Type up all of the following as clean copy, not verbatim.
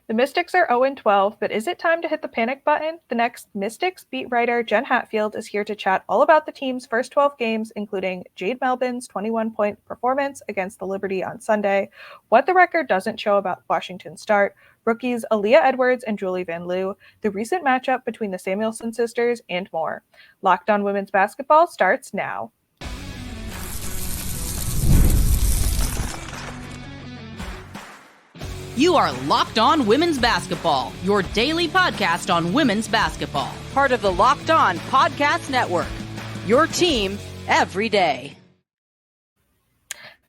The Mystics are 0-12, but is it time to hit the panic button? The next Mystics beat writer Jenn Hatfield is here to chat all about the team's first 12 games, including Jade Melbourne's 21-point performance against the Liberty on Sunday, what the record doesn't show about Washington's start, rookies Aaliyah Edwards and Julie Vanloo, the recent matchup between the Samuelson sisters, and more. Locked On Women's Basketball starts now. You are Locked On Women's Basketball, your daily podcast on women's basketball. Part of the Locked On Podcast Network, your team every day.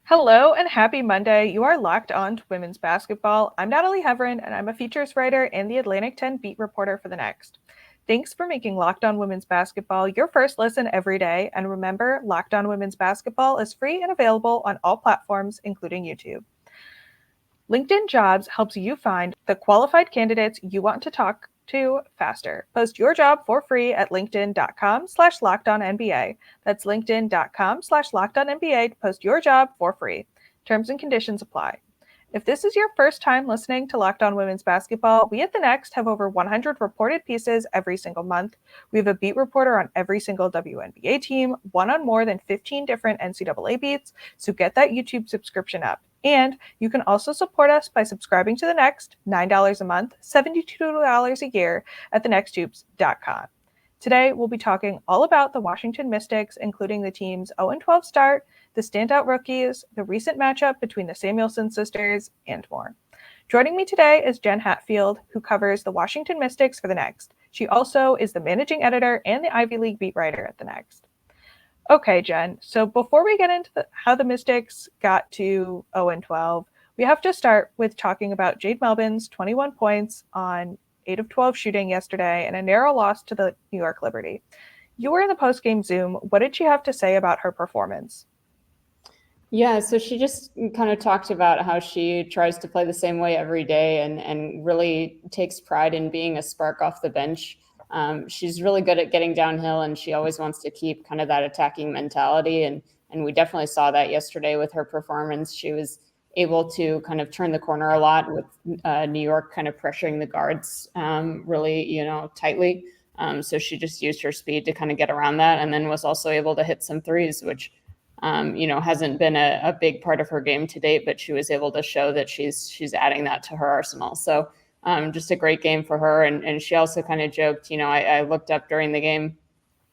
Hello and happy Monday. You are Locked On to Women's Basketball. I'm Natalie Heavren, and I'm a features writer and the Atlantic 10 beat reporter for The Next. Thanks for making Locked On Women's Basketball your first listen every day. And remember, Locked On Women's Basketball is free and available on all platforms, including YouTube. LinkedIn Jobs helps you find the qualified candidates you want to talk to faster. Post your job for free at linkedin.com/lockedonnba. That's linkedin.com/lockedonnba to post your job for free. Terms and conditions apply. If this is your first time listening to Locked On Women's Basketball, we at The Next have over 100 reported pieces every single month. We have a beat reporter on every single WNBA team, one on more than 15 different NCAA beats, so get that YouTube subscription up. And you can also support us by subscribing to The Next, $9 a month, $72 a year at thenexthoops.com. Today, we'll be talking all about the Washington Mystics, including the team's 0-12 start, the standout rookies, the recent matchup between the Samuelson sisters, and more. Joining me today is Jenn Hatfield, who covers the Washington Mystics for The Next. She also is the managing editor and the Ivy League beat writer at The Next. Okay, Jenn, so before we get into how the Mystics got to 0-12, we have to start with talking about Jade Melbourne's 21 points on 8 of 12 shooting yesterday and a narrow loss to the New York Liberty. You were in the post-game Zoom. What did she have to say about her performance? Yeah, so she just kind of talked about how she tries to play the same way every day and really takes pride in being a spark off the bench. She's really good at getting downhill, and she always wants to keep kind of that attacking mentality. And we definitely saw that yesterday with her performance. She was able to kind of turn the corner a lot with New York kind of pressuring the guards really, tightly. So she just used her speed to kind of get around that, and then was also able to hit some threes, which hasn't been a big part of her game to date, but she was able to show that she's adding that to her arsenal. So just a great game for her. And she also kind of joked, I looked up during the game,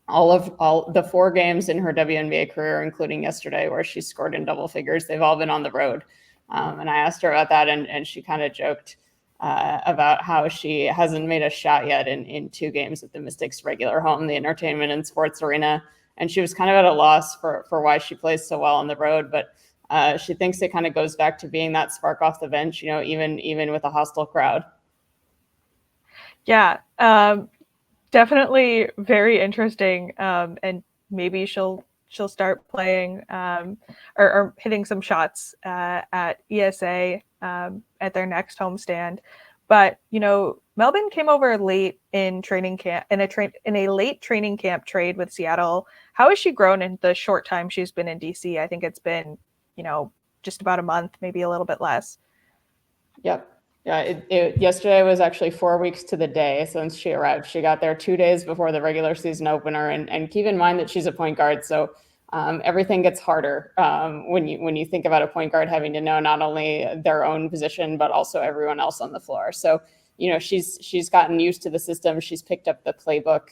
all the 4 games in her WNBA career, including yesterday, where she scored in double figures, they've all been on the road. And I asked her about that, and she kind of joked about how she hasn't made a shot yet in 2 games at the Mystics' regular home, the Entertainment and Sports Arena. And she was kind of at a loss for why she plays so well on the road. But she thinks it kind of goes back to being that spark off the bench, even with a hostile crowd. Yeah, definitely very interesting. And maybe she'll start playing or hitting some shots at ESA at their next homestand. But, Melbourne came over late in training camp in a late training camp trade with Seattle. How has she grown in the short time she's been in DC? I think it's been, just about a month, maybe a little bit less. Yep. Yeah, yesterday was actually 4 weeks to the day since she arrived. She got there 2 days before the regular season opener, and keep in mind that she's a point guard, so everything gets harder when you think about a point guard having to know not only their own position but also everyone else on the floor. So she's gotten used to the system. She's picked up the playbook,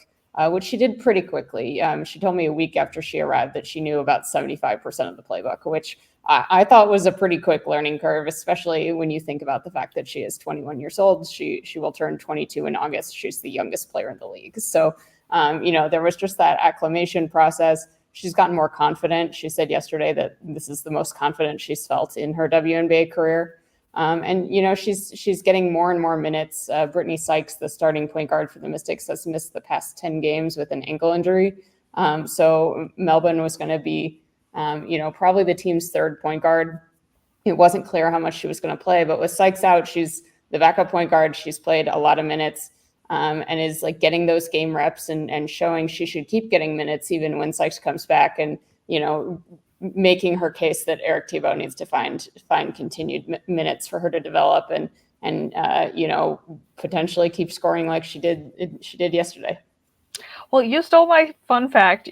which she did pretty quickly. She told me a week after she arrived that she knew about 75% of the playbook, which I thought was a pretty quick learning curve, especially when you think about the fact that she is 21 years old. She will turn 22 in August. She's the youngest player in the league. So, there was just that acclimation process. She's gotten more confident. She said yesterday that this is the most confident she's felt in her WNBA career. She's getting more and more minutes. Brittany Sykes, the starting point guard for the Mystics, has missed the past 10 games with an ankle injury. So Melbourne was going to be probably the team's 3rd point guard. It wasn't clear how much she was going to play, but with Sykes out, she's the backup point guard. She's played a lot of minutes and is like getting those game reps and showing she should keep getting minutes even when Sykes comes back, and, making her case that Eric Thibault needs to find continued minutes for her to develop. And and potentially keep scoring like she did yesterday. Well, you stole my fun fact.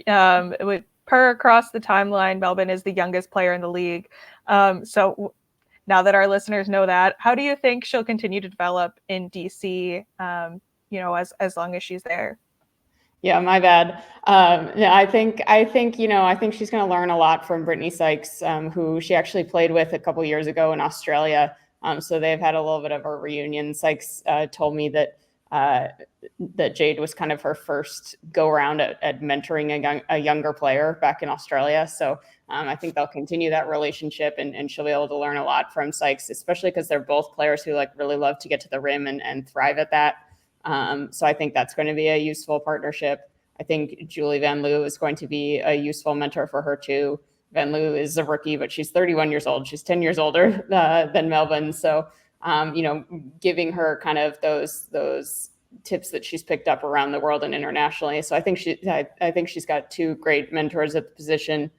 Per across the timeline, Melbourne is the youngest player in the league. So now that our listeners know that, how do you think she'll continue to develop in DC? As long as she's there. Yeah, my bad. I think she's going to learn a lot from Brittany Sykes, who she actually played with a couple years ago in Australia. So they've had a little bit of a reunion. Sykes told me that Jade was kind of her first go around at mentoring a younger player back in Australia. So I think they'll continue that relationship, and she'll be able to learn a lot from Sykes, especially because they're both players who really love to get to the rim and thrive at that. So I think that's going to be a useful partnership. I think Julie Vanloo is going to be a useful mentor for her too. Vanloo is a rookie, but she's 31 years old. She's 10 years older than Melbourne. So, giving her kind of those tips that she's picked up around the world and internationally. So I think she's got two great mentors at the position.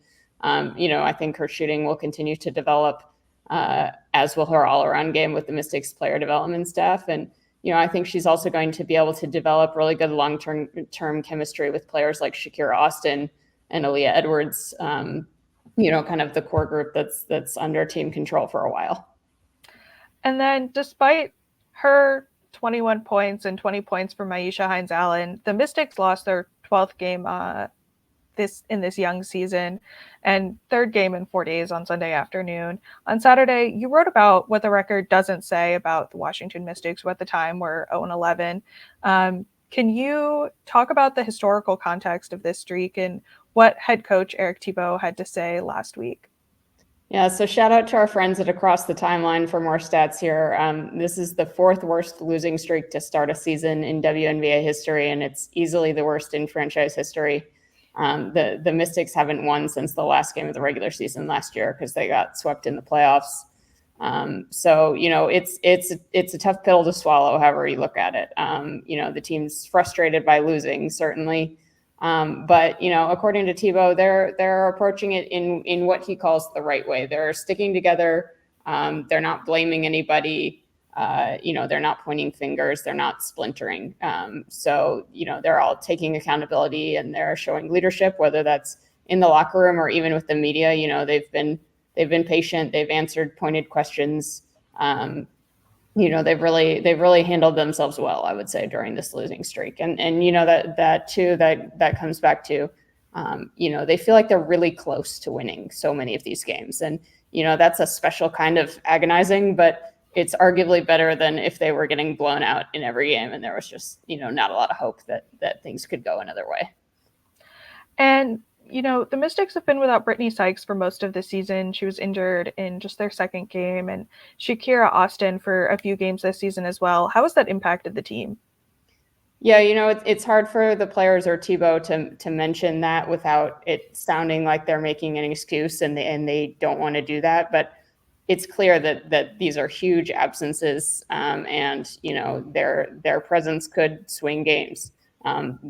I think her shooting will continue to develop, as will her all-around game with the Mystics player development staff. And I think she's also going to be able to develop really good long-term chemistry with players like Shakira Austin and Aaliyah Edwards, kind of the core group that's under team control for a while. And then despite her 21 points and 20 points for Myisha Hines-Allen, the Mystics lost their 12th game in this young season and third game in 4 days on Sunday afternoon. On Saturday, you wrote about what the record doesn't say about the Washington Mystics, who at the time were 0-11. Can you talk about the historical context of this streak and what head coach Eric Thibault had to say last week? Yeah, so shout out to our friends at Across the Timeline for more stats here. This is the fourth worst losing streak to start a season in WNBA history, and it's easily the worst in franchise history. The Mystics haven't won since the last game of the regular season last year because they got swept in the playoffs. So it's a tough pill to swallow, however you look at it. The team's frustrated by losing, certainly. But according to Thibault, they're approaching it in what he calls the right way. They're sticking together. They're not blaming anybody. They're not pointing fingers. They're not splintering. So they're all taking accountability and they're showing leadership, whether that's in the locker room or even with the media. They've been patient. They've answered pointed questions. They've really handled themselves well, I would say, during this losing streak. And that comes back to, they feel like they're really close to winning so many of these games. And, that's a special kind of agonizing, but it's arguably better than if they were getting blown out in every game and there was just, not a lot of hope that things could go another way. And, the Mystics have been without Brittany Sykes for most of the season. She was injured in just their second game, and Shakira Austin for a few games this season as well. How has that impacted the team? Yeah, it's hard for the players or Thibault to mention that without it sounding like they're making an excuse and they don't want to do that. But it's clear that these are huge absences, and their presence could swing games.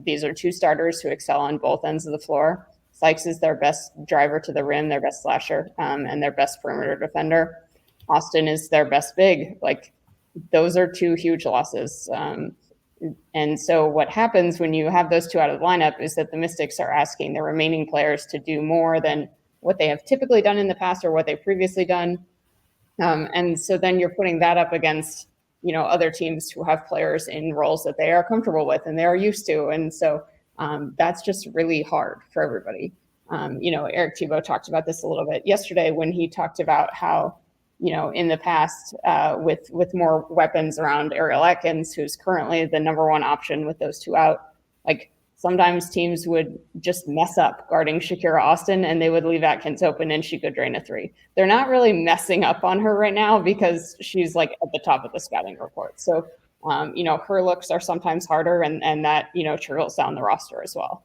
These are two starters who excel on both ends of the floor. Sykes is their best driver to the rim, their best slasher, and their best perimeter defender. Austin is their best big. Those are two huge losses. And so what happens when you have those two out of the lineup is that the Mystics are asking the remaining players to do more than what they have typically done in the past or what they've previously done. And so then you're putting that up against, other teams who have players in roles that they are comfortable with and they are used to. And so that's just really hard for everybody. Eric Thibault talked about this a little bit yesterday when he talked about how, in the past, with more weapons around Ariel Atkins, who's currently the number one option with those two out, sometimes teams would just mess up guarding Shakira Austin and they would leave Atkins open and she could drain a three. They're not really messing up on her right now because she's at the top of the scouting report. So, her looks are sometimes harder and that, trickles down the roster as well.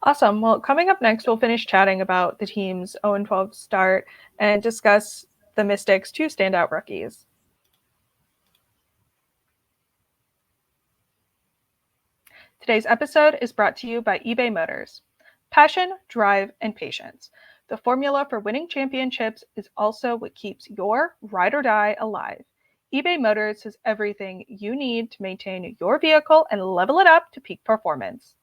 Awesome. Well, coming up next, we'll finish chatting about the team's 0-12 start and discuss the Mystics' two standout rookies. Today's episode is brought to you by eBay Motors. Passion, drive, and patience. The formula for winning championships is also what keeps your ride or die alive. eBay Motors has everything you need to maintain your vehicle and level it up to peak performance.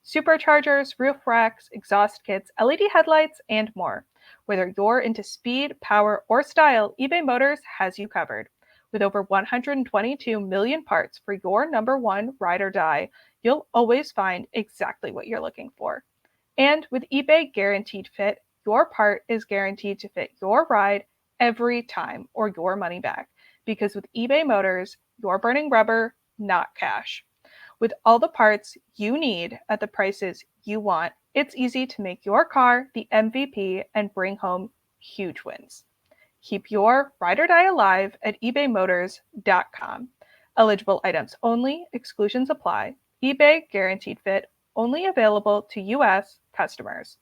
Superchargers, roof racks, exhaust kits, LED headlights, and more. Whether you're into speed, power, or style, eBay Motors has you covered. With over 122 million parts for your number one ride or die, you'll always find exactly what you're looking for. And with eBay Guaranteed Fit, your part is guaranteed to fit your ride every time or your money back. Because with eBay Motors, you're burning rubber, not cash. With all the parts you need at the prices you want, it's easy to make your car the MVP and bring home huge wins. Keep your ride or die alive at ebaymotors.com. Eligible items only, exclusions apply. eBay Guaranteed Fit, only available to U.S. customers.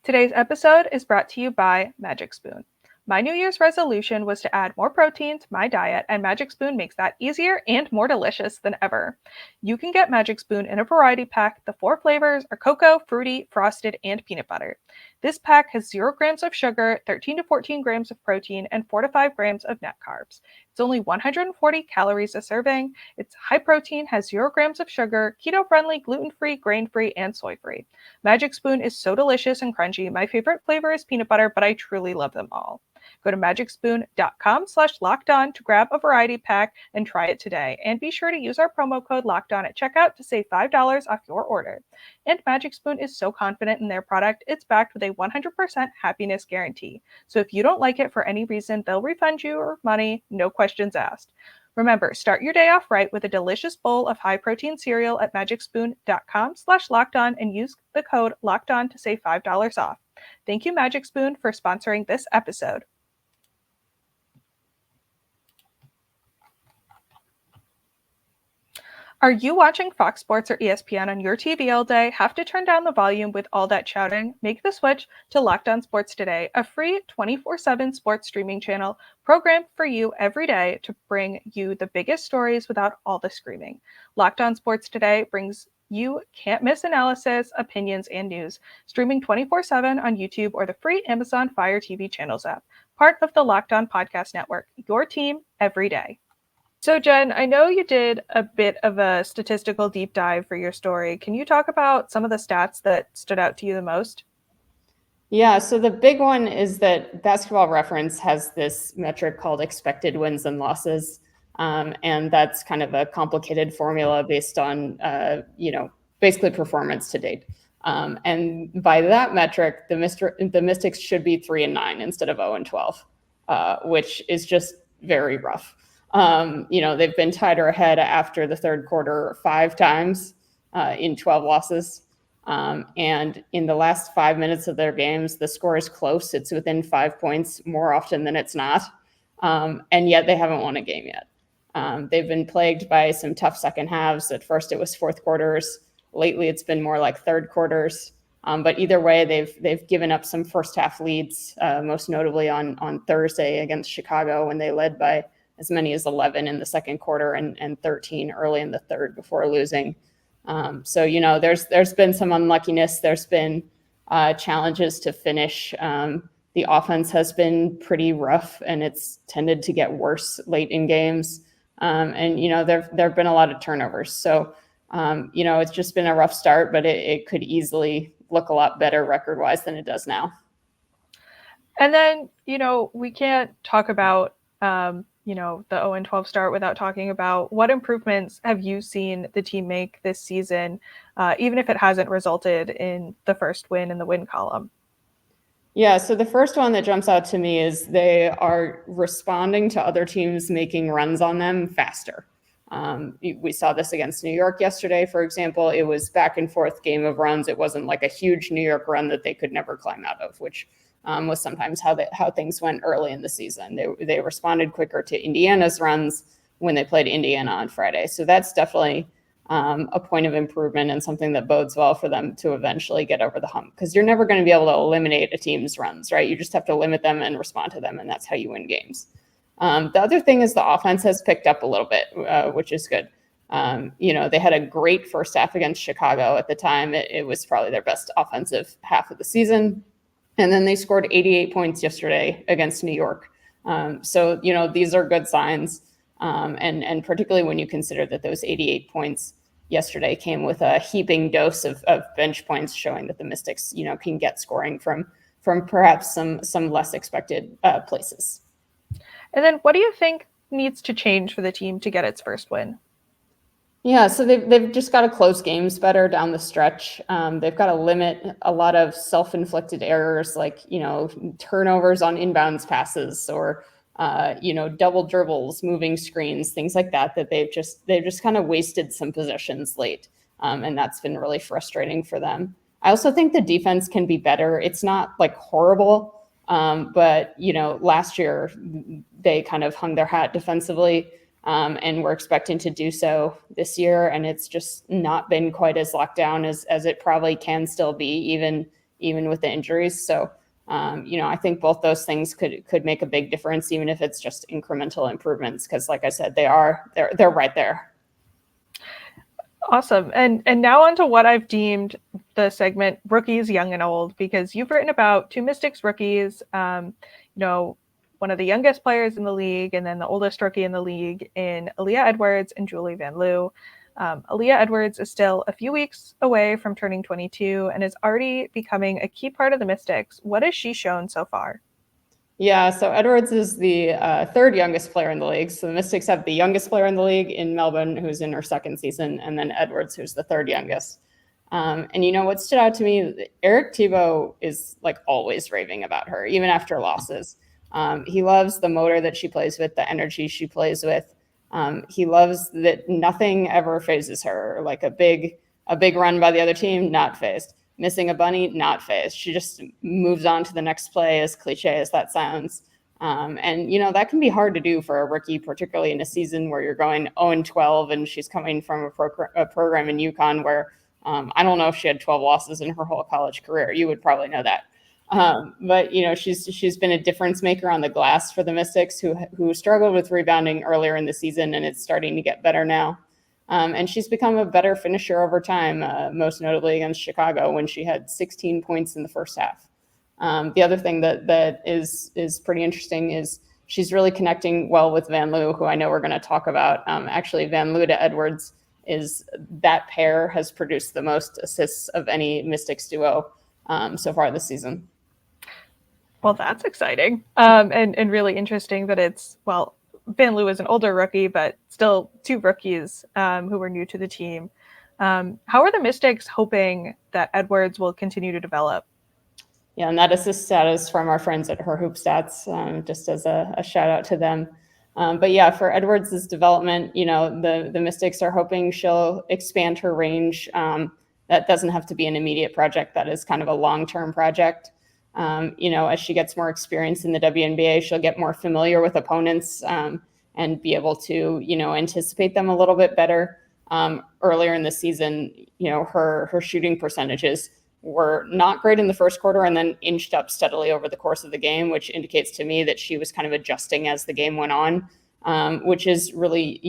Today's episode is brought to you by Magic Spoon. My New Year's resolution was to add more protein to my diet, and Magic Spoon makes that easier and more delicious than ever. You can get Magic Spoon in a variety pack. The 4 flavors are cocoa, fruity, frosted, and peanut butter. This pack has 0 grams of sugar, 13 to 14 grams of protein, and 4 to 5 grams of net carbs. It's only 140 calories a serving. It's high protein, has 0 grams of sugar, keto-friendly, gluten-free, grain-free, and soy-free. Magic Spoon is so delicious and crunchy. My favorite flavor is peanut butter, but I truly love them all. Go to magicspoon.com/lockedon to grab a variety pack and try it today. And be sure to use our promo code LOCKEDON at checkout to save $5 off your order. And Magic Spoon is so confident in their product, it's backed with a 100% happiness guarantee. So if you don't like it for any reason, they'll refund you your money, no questions asked. Remember, start your day off right with a delicious bowl of high-protein cereal at magicspoon.com/lockedon and use the code LOCKEDON to save $5 off. Thank you, Magic Spoon, for sponsoring this episode. Are you watching Fox Sports or ESPN on your TV all day? Have to turn down the volume with all that shouting? Make the switch to Locked On Sports Today, a free 24/7 sports streaming channel programmed for you every day to bring you the biggest stories without all the screaming. Locked On Sports Today brings you can't-miss analysis, opinions, and news, streaming 24/7 on YouTube or the free Amazon Fire TV channels app, part of the Locked On Podcast Network, your team every day. So Jenn, I know you did a bit of a statistical deep dive for your story. Can you talk about some of the stats that stood out to you the most? Yeah, so the big one is that Basketball Reference has this metric called expected wins and losses. And that's kind of a complicated formula based on, basically performance to date. And by that metric, the Mystics should be 3-9 instead of 0-12, which is just very rough. They've been tied or ahead after the third quarter 5 times in 12 losses. And in the last 5 minutes of their games, the score is close. It's within 5 points more often than it's not. And yet they haven't won a game yet. They've been plagued by some tough second halves. At first it was fourth quarters. Lately it's been more like third quarters. But either way, they've given up some first half leads, most notably on Thursday against Chicago when they led by as many as 11 in the second quarter and 13 early in the third before losing. So there's been some unluckiness. There's been challenges to finish. The offense has been pretty rough, and it's tended to get worse late in games. And there've been a lot of turnovers. So it's just been a rough start, but it could easily look a lot better record-wise than it does now. And then we can't talk about the 0-12 start without talking about what improvements have you seen the team make this season, even if it hasn't resulted in the first win in the win column? Yeah, so the first one that jumps out to me is they are responding to other teams making runs on them faster. We saw this against New York yesterday, for example. It was back and forth game of runs. It wasn't like a huge New York run that they could never climb out of, which was sometimes how things went early in the season. They responded quicker to Indiana's runs when they played Indiana on Friday. So that's definitely a point of improvement and something that bodes well for them to eventually get over the hump, because you're never going to be able to eliminate a team's runs, right? You just have to limit them and respond to them, and that's how you win games. The other thing is the offense has picked up a little bit, which is good. They had a great first half against Chicago at the time. It was probably their best offensive half of the season. And then they scored 88 points yesterday against New York. So, these are good signs. And particularly when you consider that those 88 points yesterday came with a heaping dose of bench points, showing that the Mystics, can get scoring from perhaps some less expected places. And then what do you think needs to change for the team to get its first win? Yeah, so they've just got to close games better down the stretch. They've got to limit a lot of self-inflicted errors, like turnovers on inbounds passes, or double dribbles, moving screens, things like that. That they've just kind of wasted some possessions late, and that's been really frustrating for them. I also think the defense can be better. It's not like horrible, but last year they kind of hung their hat defensively. And we're expecting to do so this year, and it's just not been quite as locked down as it probably can still be, even with the injuries. So, I think both those things could make a big difference, even if it's just incremental improvements. Because, like I said, they're right there. Awesome. And now on to what I've deemed the segment Rookies, Young and Old, because you've written about two Mystics rookies. One of the youngest players in the league, and then the oldest rookie in the league in Aaliyah Edwards and Julie Vanloo. Aaliyah Edwards is still a few weeks away from turning 22 and is already becoming a key part of the Mystics. What has she shown so far? Yeah, so Edwards is the third youngest player in the league. So the Mystics have the youngest player in the league in Melbourne, who's in her second season, and then Edwards, who's the third youngest. And what stood out to me, Eric Thibault is always raving about her, even after losses. He loves the motor that she plays with, the energy she plays with. He loves that nothing ever phases her. Like a big run by the other team, not phased. Missing a bunny, not phased. She just moves on to the next play, as cliche as that sounds. And that can be hard to do for a rookie, particularly in a season where you're going 0-12, and she's coming from a program in UConn where I don't know if she had 12 losses in her whole college career. You would probably know that. But she's been a difference maker on the glass for the Mystics, who struggled with rebounding earlier in the season, and it's starting to get better now. And she's become a better finisher over time, most notably against Chicago when she had 16 points in the first half. The other thing that is pretty interesting is she's really connecting well with Vanloo, who I know we're going to talk about. Actually, Vanloo to Edwards that pair has produced the most assists of any Mystics duo so far this season. Well, that's exciting, and really interesting that Vanloo is an older rookie, but still two rookies who were new to the team. How are the Mystics hoping that Edwards will continue to develop? Yeah, and that assist status from our friends at Her Hoop Stats, just as a shout out to them. But yeah, for Edwards' development, the Mystics are hoping she'll expand her range. That doesn't have to be an immediate project. That is kind of a long-term project. As she gets more experience in the WNBA, she'll get more familiar with opponents and be able to, anticipate them a little bit better. Earlier in the season, her shooting percentages were not great in the first quarter and then inched up steadily over the course of the game, which indicates to me that she was kind of adjusting as the game went on, which is really,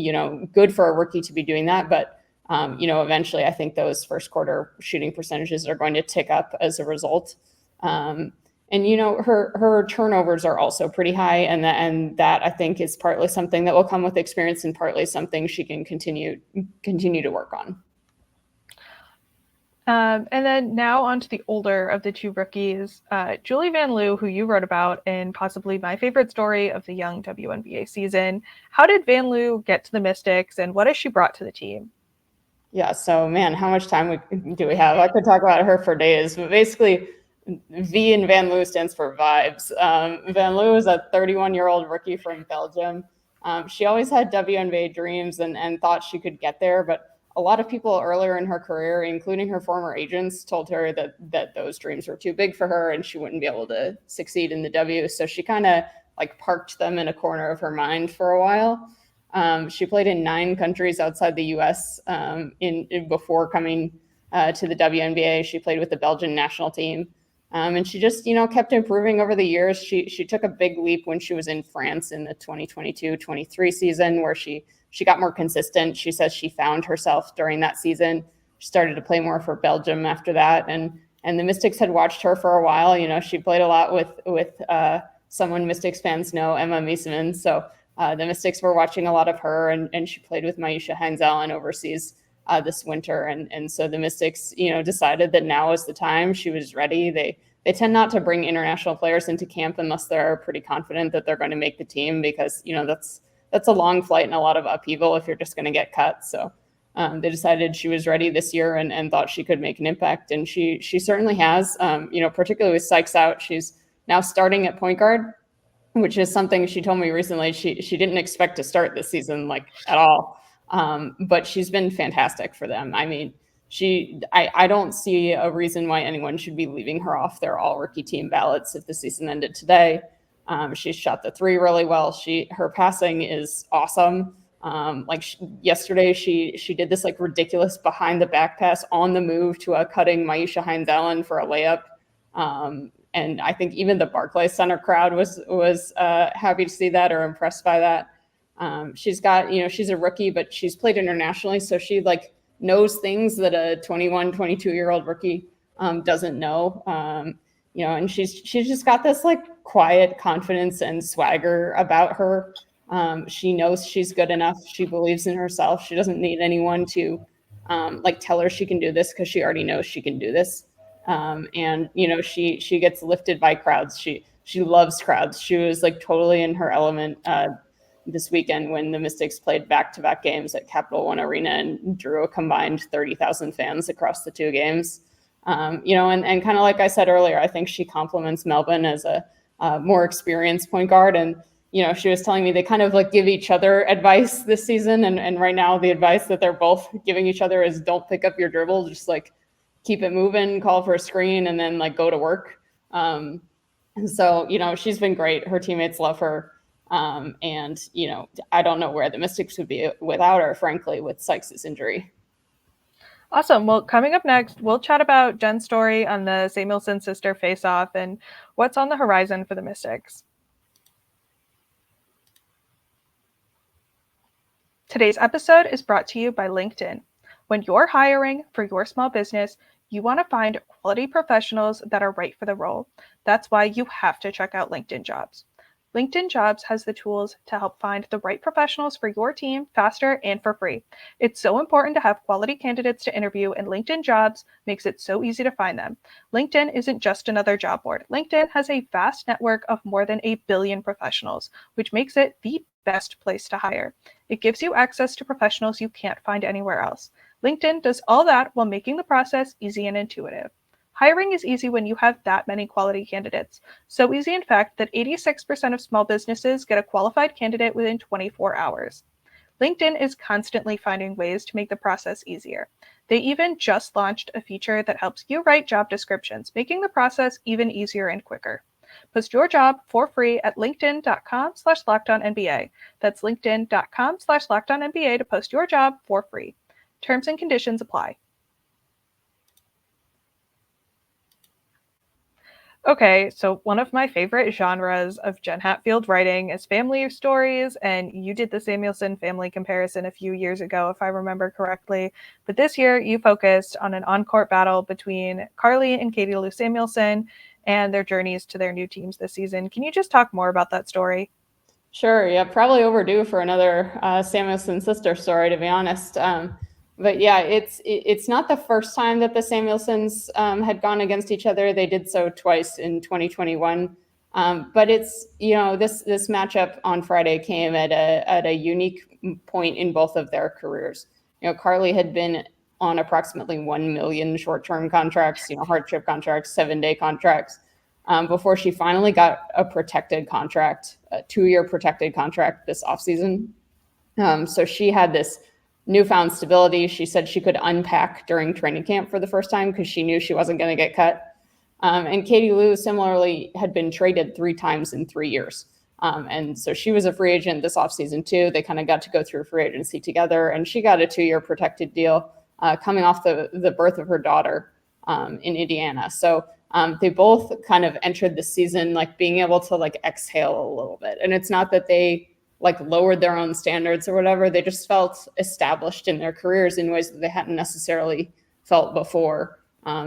good for a rookie to be doing that. But, eventually I think those first quarter shooting percentages are going to tick up as a result. And her turnovers are also pretty high, and that I think is partly something that will come with experience and partly something she can continue to work on. And then now on to the older of the two rookies, Julie Vanloo, who you wrote about in possibly my favorite story of the young WNBA season. How did Vanloo get to the Mystics, and what has she brought to the team? Yeah, so man, how much time do we have? I could talk about her for days, but basically V in Vanloo stands for vibes. Vanloo is a 31-year-old rookie from Belgium. She always had WNBA dreams and thought she could get there, but a lot of people earlier in her career, including her former agents, told her that those dreams were too big for her and she wouldn't be able to succeed in the W. So she kind of parked them in a corner of her mind for a while. She played in 9 countries outside the U.S. Before coming to the WNBA. She played with the Belgian national team. And she just, kept improving over the years. She took a big leap when she was in France in the 2022-23 season, where she got more consistent. She says she found herself during that season. She started to play more for Belgium after that. And the Mystics had watched her for a while. She played a lot with someone Mystics fans know, Emma Miesemann. So the Mystics were watching a lot of her, and she played with Myisha Hines-Allen overseas this winter. And so the Mystics, decided that now is the time. She was ready. They tend not to bring international players into camp unless they're pretty confident that they're going to make the team, because, that's a long flight and a lot of upheaval if you're just going to get cut. So they decided she was ready this year and thought she could make an impact. And she certainly has, particularly with Sykes out. She's now starting at point guard, which is something she told me recently. She didn't expect to start this season at all. But she's been fantastic for them. I mean, I don't see a reason why anyone should be leaving her off their all-rookie team ballots if the season ended today. She shot the three really well. Her passing is awesome. Yesterday, she did this ridiculous behind the back pass on the move to a cutting Myisha Hines-Allen for a layup. And I think even the Barclays Center crowd was happy to see that or impressed by that. She's got, she's a rookie, but she's played internationally. So she knows things that a 21, 22-year-old rookie doesn't know. And she's just got this quiet confidence and swagger about her. She knows she's good enough. She believes in herself. She doesn't need anyone to tell her she can do this, because she already knows she can do this. She gets lifted by crowds. She loves crowds. She was totally in her element this weekend when the Mystics played back-to-back games at Capital One Arena and drew a combined 30,000 fans across the two games. And kind of like I said earlier, I think she complements Melbourne as a more experienced point guard. And, she was telling me they kind of give each other advice this season. And right now the advice that they're both giving each other is don't pick up your dribble, just keep it moving, call for a screen, and then go to work. So, she's been great. Her teammates love her. And I don't know where the Mystics would be without her, frankly, with Sykes' injury. Awesome. Well, coming up next, we'll chat about Jenn's story on the Samuelson sister face-off and what's on the horizon for the Mystics. Today's episode is brought to you by LinkedIn. When you're hiring for your small business, you want to find quality professionals that are right for the role. That's why you have to check out LinkedIn Jobs. LinkedIn Jobs has the tools to help find the right professionals for your team faster and for free. It's so important to have quality candidates to interview, and LinkedIn Jobs makes it so easy to find them. LinkedIn isn't just another job board. LinkedIn has a vast network of more than 1 billion professionals, which makes it the best place to hire. It gives you access to professionals you can't find anywhere else. LinkedIn does all that while making the process easy and intuitive. Hiring is easy when you have that many quality candidates. So easy, in fact, that 86% of small businesses get a qualified candidate within 24 hours. LinkedIn is constantly finding ways to make the process easier. They even just launched a feature that helps you write job descriptions, making the process even easier and quicker. Post your job for free at linkedin.com/lockedonnba. That's linkedin.com/lockedonnba to post your job for free. Terms and conditions apply. Okay, so one of my favorite genres of Jenn Hatfield writing is family stories, and you did the Samuelson family comparison a few years ago, if I remember correctly. But this year, you focused on an on-court battle between Carly and Katie Lou Samuelson and their journeys to their new teams this season. Can you just talk more about that story? Sure. Yeah, probably overdue for another Samuelson sister story, to be honest. But yeah, it's not the first time that the Samuelsons had gone against each other. They did so twice in 2021. But it's, this matchup on Friday came at a unique point in both of their careers. Carly had been on approximately 1 million short-term contracts, hardship contracts, 7-day contracts, before she finally got a protected contract, a 2-year protected contract this offseason. So she had this newfound stability. She said she could unpack during training camp for the first time because she knew she wasn't going to get cut. And Katie Lou similarly had been traded 3 times in 3 years. And so she was a free agent this offseason too. They kind of got to go through free agency together, and she got a 2-year protected deal coming off the birth of her daughter in Indiana. So they both kind of entered the season being able to exhale a little bit. And it's not that they lowered their own standards or whatever. They just felt established in their careers in ways that they hadn't necessarily felt before.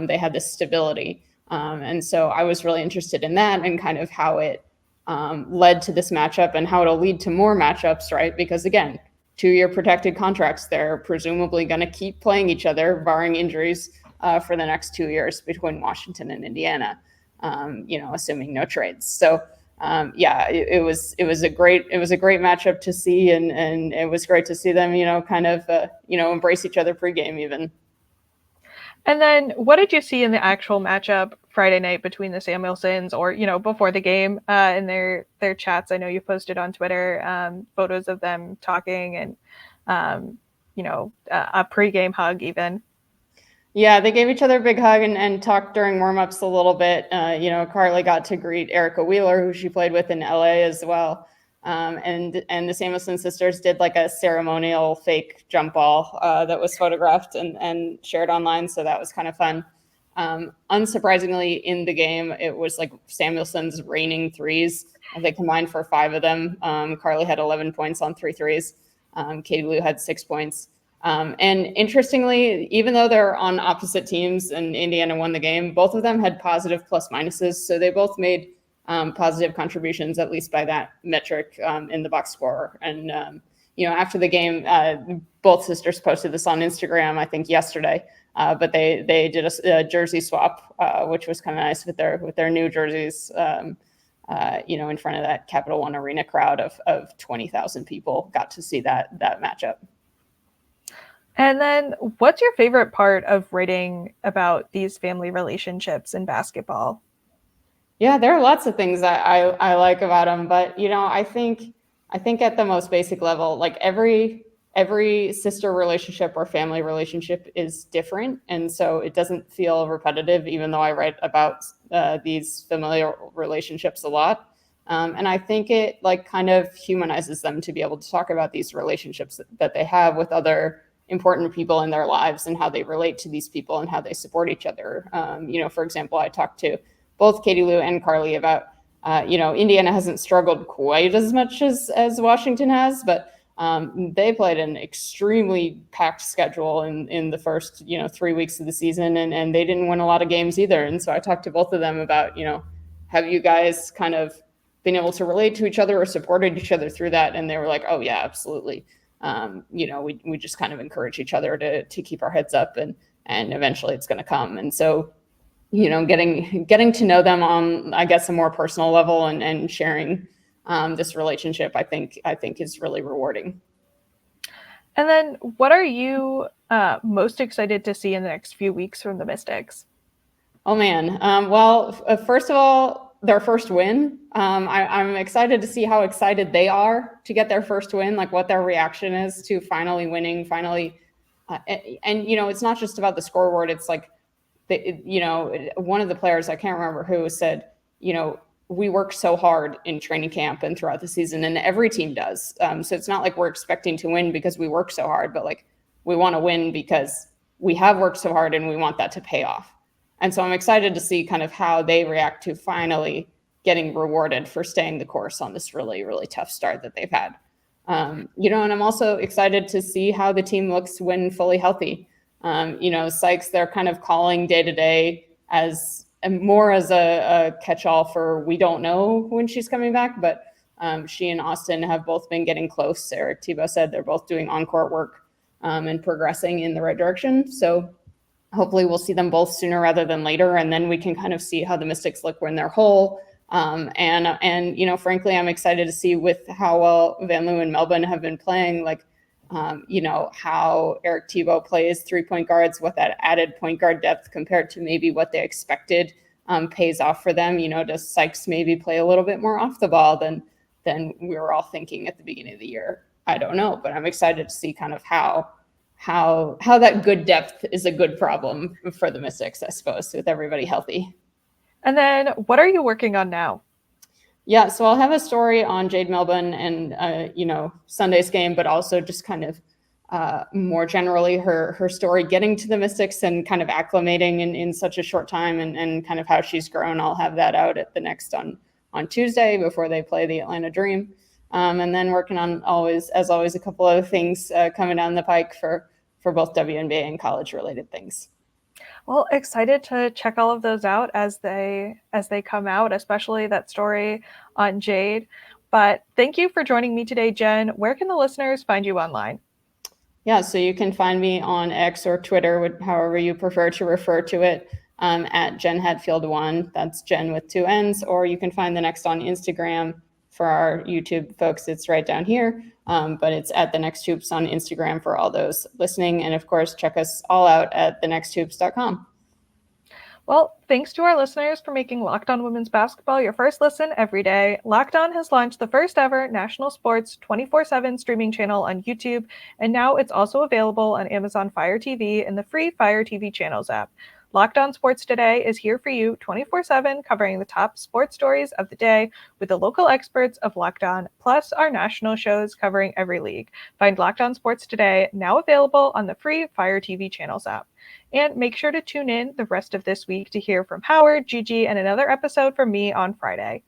They had this stability. And so I was really interested in that and kind of how it led to this matchup and how it'll lead to more matchups, right? Because again, 2-year protected contracts, they're presumably going to keep playing each other, barring injuries, for the next 2 years between Washington and Indiana, assuming no trades. So it was a great matchup to see, and it was great to see them, embrace each other pregame even. And then what did you see in the actual matchup Friday night between the Samuelsons, or, before the game, in their chats? I know you posted on Twitter photos of them talking and, a pregame hug even. Yeah, they gave each other a big hug and talked during warmups a little bit. Carly got to greet Erica Wheeler, who she played with in LA as well. And the Samuelson sisters did like a ceremonial fake jump ball that was photographed and shared online. So that was kind of fun. Unsurprisingly, in the game, it was like Samuelson's raining threes. They combined for 5 of them. Carly had 11 points on 3 threes. Katie Lou had 6 points. And interestingly, even though they're on opposite teams and Indiana won the game, both of them had positive plus minuses. So they both made positive contributions, at least by that metric, in the box score. And, after the game, both sisters posted this on Instagram, I think yesterday, but they did a jersey swap, which was kind of nice with their new jerseys, in front of that Capital One Arena crowd of 20,000 people got to see that matchup. And then what's your favorite part of writing about these family relationships in basketball? Yeah, there are lots of things I like about them, but I think at the most basic level, like every sister relationship or family relationship is different, and so it doesn't feel repetitive, even though I write about these familial relationships a lot. And I think it kind of humanizes them to be able to talk about these relationships that they have with other important people in their lives and how they relate to these people and how they support each other. For example, I talked to both Katie Lou and Carly about, Indiana hasn't struggled quite as much as Washington has, but they played an extremely packed schedule in the first, 3 weeks of the season, and they didn't win a lot of games either. And so I talked to both of them about, have you guys kind of been able to relate to each other or supported each other through that? And they were like, oh yeah, absolutely. We just kind of encourage each other to keep our heads up, and eventually it's going to come. And so, getting to know them on, I guess, a more personal level and sharing this relationship, I think is really rewarding. And then what are you most excited to see in the next few weeks from the Mystics? Oh man. First of all, their first win. I'm excited to see how excited they are to get their first win, like what their reaction is to finally winning, it's not just about the scoreboard. It's like, one of the players, I can't remember who, said, we work so hard in training camp and throughout the season, and every team does. So it's not like we're expecting to win because we work so hard, but like we want to win because we have worked so hard and we want that to pay off. And so I'm excited to see kind of how they react to finally getting rewarded for staying the course on this really, really tough start that they've had. And I'm also excited to see how the team looks when fully healthy. Sykes, they're kind of calling day to day as a catch-all for we don't know when she's coming back, but she and Austin have both been getting close. Eric Tebow said they're both doing on-court work and progressing in the right direction. So hopefully we'll see them both sooner rather than later, and then we can kind of see how the Mystics look when they're whole. Frankly, I'm excited to see with how well Vanloo and Melbourne have been playing, how Eric Tebow plays 3-point guards, what that added point guard depth compared to maybe what they expected pays off for them. Does Sykes maybe play a little bit more off the ball than we were all thinking at the beginning of the year? I don't know, but I'm excited to see kind of how that good depth is a good problem for the Mystics, I suppose, with everybody healthy. And then what are you working on now? Yeah, so I'll have a story on Jade Melbourne and, Sunday's game, but also just kind of more generally her story getting to the Mystics and kind of acclimating in such a short time and kind of how she's grown. I'll have that out at the next on Tuesday before they play the Atlanta Dream. And then working on as always, a couple other things coming down the pike for both WNBA and college related things. Well, excited to check all of those out as they come out, especially that story on Jade. But thank you for joining me today, Jenn. Where can the listeners find you online? Yeah, so you can find me on X or Twitter, however you prefer to refer to it, at Jenn Hatfield 1. That's Jen with 2 N's. Or you can find the Next on Instagram. For our YouTube folks, it's right down here. But it's at The Next Hoops on Instagram for all those listening. And of course, check us all out at thenexthoops.com. Well, thanks to our listeners for making Locked On Women's Basketball your first listen every day. Locked On has launched the first ever national sports 24/7 streaming channel on YouTube, and now it's also available on Amazon Fire TV and the free Fire TV channels app. Locked On Sports Today is here for you 24/7, covering the top sports stories of the day with the local experts of Locked On, plus our national shows covering every league. Find Locked On Sports Today, now available on the free Fire TV channels app. And make sure to tune in the rest of this week to hear from Howard, Gigi, and another episode from me on Friday.